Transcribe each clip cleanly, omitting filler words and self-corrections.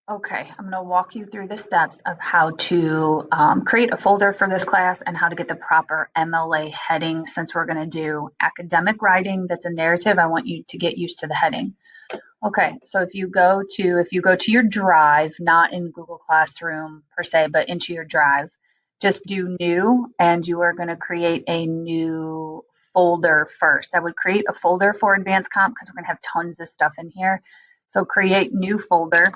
Okay, I'm going to walk you through the steps of how to create a folder for this class and how to get the proper MLA heading. Since we're going to do academic writing that's a narrative, I want you to get used to the heading. Okay, so if you go to your drive, not in Google Classroom per se, but into your drive, just do new and you are going to create a new folder first. I would create a folder for advanced comp because we're going to have tons of stuff in here. So create new folder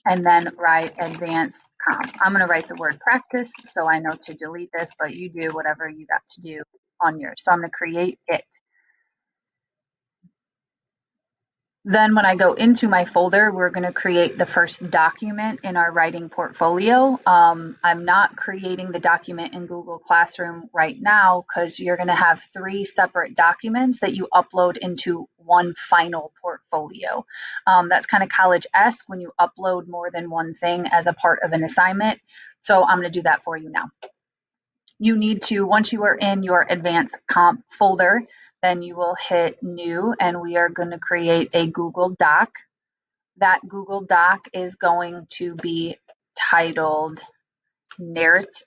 and then write advanced comp. I'm going to write the word practice so I know to delete this, but you do whatever you got to do on yours. So I'm going to create it. Then when I go into my folder, we're going to create the first document in our writing portfolio. I'm not creating the document in Google Classroom right now because you're going to have 3 separate documents that you upload into one final portfolio. That's kind of college-esque when you upload more than one thing as a part of an assignment. So I'm going to do that for you now. You need to, once you are in your advanced comp folder, then you will hit new and we are going to create a Google Doc. That Google Doc is going to be titled narrative.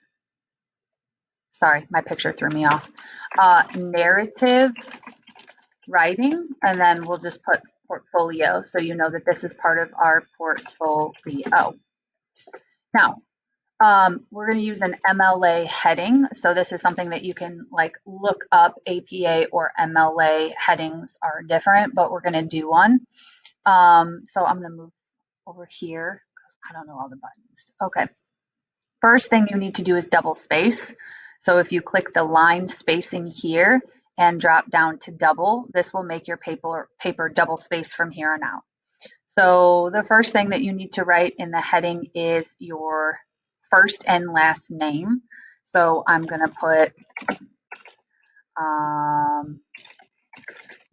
Sorry, my picture threw me off. Narrative writing, and then we'll just put portfolio so you know that this is part of our portfolio. Now, we're going to use an MLA heading. So this is something that you can like look up. APA or MLA headings are different, but we're going to do one. So I'm going to move over here because I don't know all the buttons. Okay. First thing you need to do is double space. So if you click the line spacing here and drop down to double, this will make your paper double space from here on out. So the first thing that you need to write in the heading is your first and last name. So I'm going to put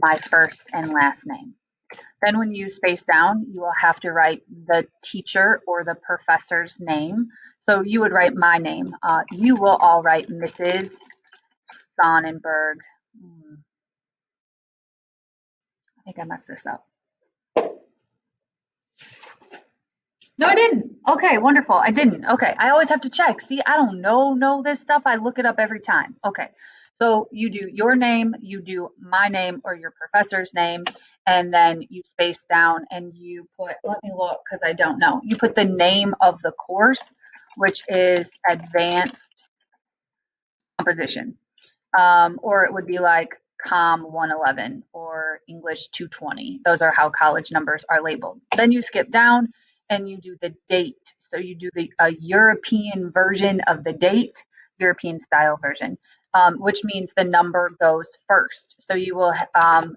my first and last name. Then when you space down, you will have to write the teacher or the professor's name. So you would write my name. You will all write Mrs. Sonnenberg. I think I messed this up. No, I didn't. Okay, wonderful. I didn't. Okay, I always have to check. See, I don't know this stuff. I look it up every time. Okay, so you do your name, you do my name or your professor's name, and then you space down and you put, let me look because I don't know. You put the name of the course, which is advanced composition. Or it would be like Com 111 or English 220. Those are how college numbers are labeled. Then you skip down and you do the date. So you do the European version of the date, European style version, which means the number goes first. So you will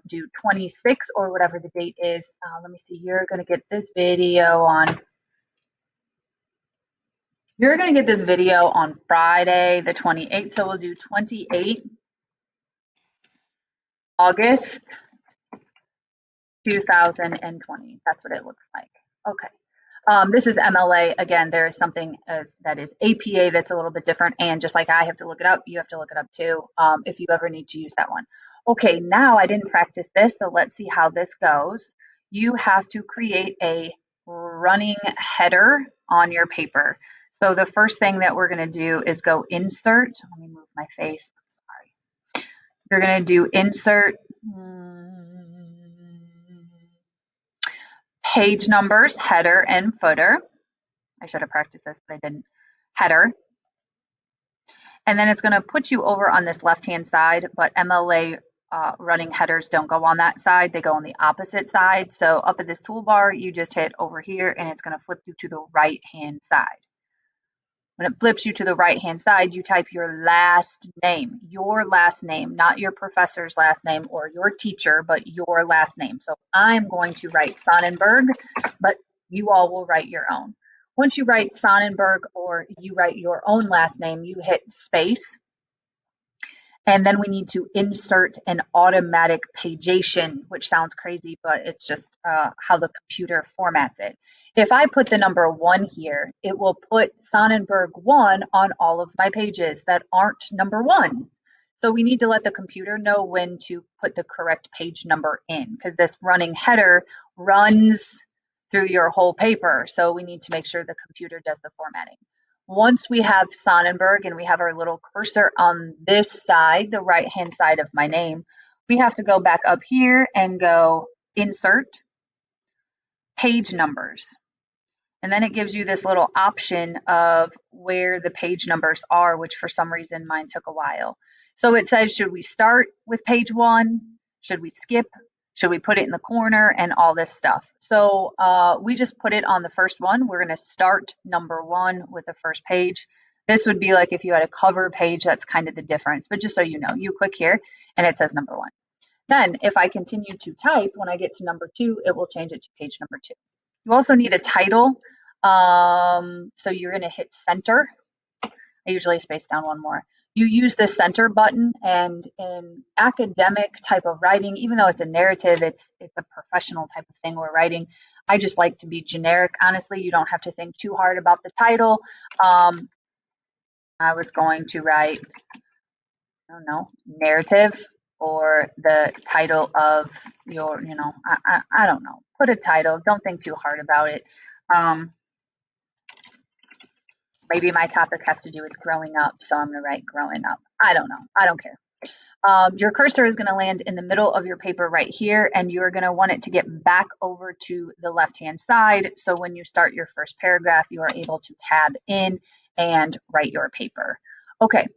do 26 or whatever the date is. Let me see, you're going to get this video on Friday the 28th. So we'll do 28 August 2020. That's what it looks like. Okay. This is MLA. Again, there is something that is APA that's a little bit different. And just like I have to look it up, you have to look it up too if you ever need to use that one. Okay, now I didn't practice this, so let's see how this goes. You have to create a running header on your paper. So the first thing that we're going to do is go insert. Let me move my face. Sorry. You're going to do insert page numbers, header and footer. I should have practiced this, but I didn't. Header. And then it's going to put you over on this left-hand side, but MLA running headers don't go on that side. They go on the opposite side. So up at this toolbar, you just hit over here and it's going to flip you to the right-hand side. When it flips you to the right-hand side, you type your last name, not your professor's last name or your teacher, but your last name. So I'm going to write Sonnenberg, but you all will write your own. Once you write Sonnenberg or you write your own last name, you hit space. And then we need to insert an automatic pagation, which sounds crazy, but it's just how the computer formats it. If I put the number 1 here, it will put Sonnenberg 1 on all of my pages that aren't number 1. So we need to let the computer know when to put the correct page number in because this running header runs through your whole paper. So we need to make sure the computer does the formatting. Once we have Sonnenberg and we have our little cursor on this side, the right-hand side of my name, we have to go back up here and go Insert, Page Numbers. And then it gives you this little option of where the page numbers are, which for some reason mine took a while. So it says, should we start with page 1? Should we skip? Should we put it in the corner and all this stuff? So we just put it on the first one. We're going to start number 1 with the first page. This would be like if you had a cover page, that's kind of the difference. But just so you know, you click here and it says number 1. Then if I continue to type, when I get to number 2, it will change it to page number 2. You also need a title. So you're going to hit center. I usually space down one more. You use the center button, and in academic type of writing, even though it's a narrative, it's a professional type of thing we're writing. I just like to be generic. Honestly, you don't have to think too hard about the title. I was going to write, I don't know, narrative, or the title of your, I don't know. Put a title. Don't think too hard about it. Maybe my topic has to do with growing up, so I'm going to write growing up. I don't know. I don't care. Your cursor is going to land in the middle of your paper right here, and you're going to want it to get back over to the left-hand side. So when you start your first paragraph, you are able to tab in and write your paper. Okay,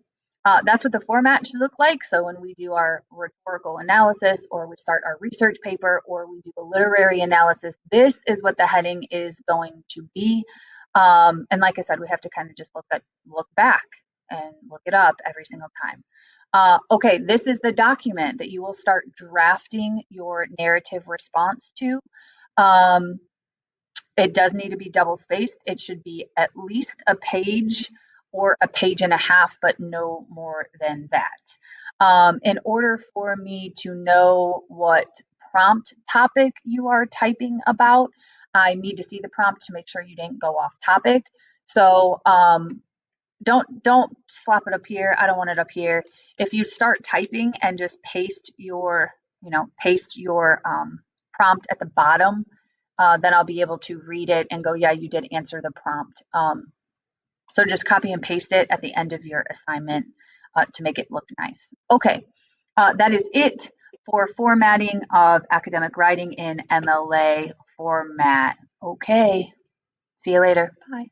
that's what the format should look like. So when we do our rhetorical analysis, or we start our research paper, or we do a literary analysis, this is what the heading is going to be. And like I said, we have to kind of just look back and look it up every single time. Okay, this is the document that you will start drafting your narrative response to. It does need to be double spaced. It should be at least a page or a page and a half, but no more than that. In order for me to know what prompt topic you are typing about, I need to see the prompt to make sure you didn't go off topic. So don't slap it up here. I don't want it up here. If you start typing and just paste your prompt at the bottom, then I'll be able to read it and go, yeah, you did answer the prompt. So just copy and paste it at the end of your assignment to make it look nice. Okay, that is it for formatting of academic writing in MLA format. Okay, see you later. Bye.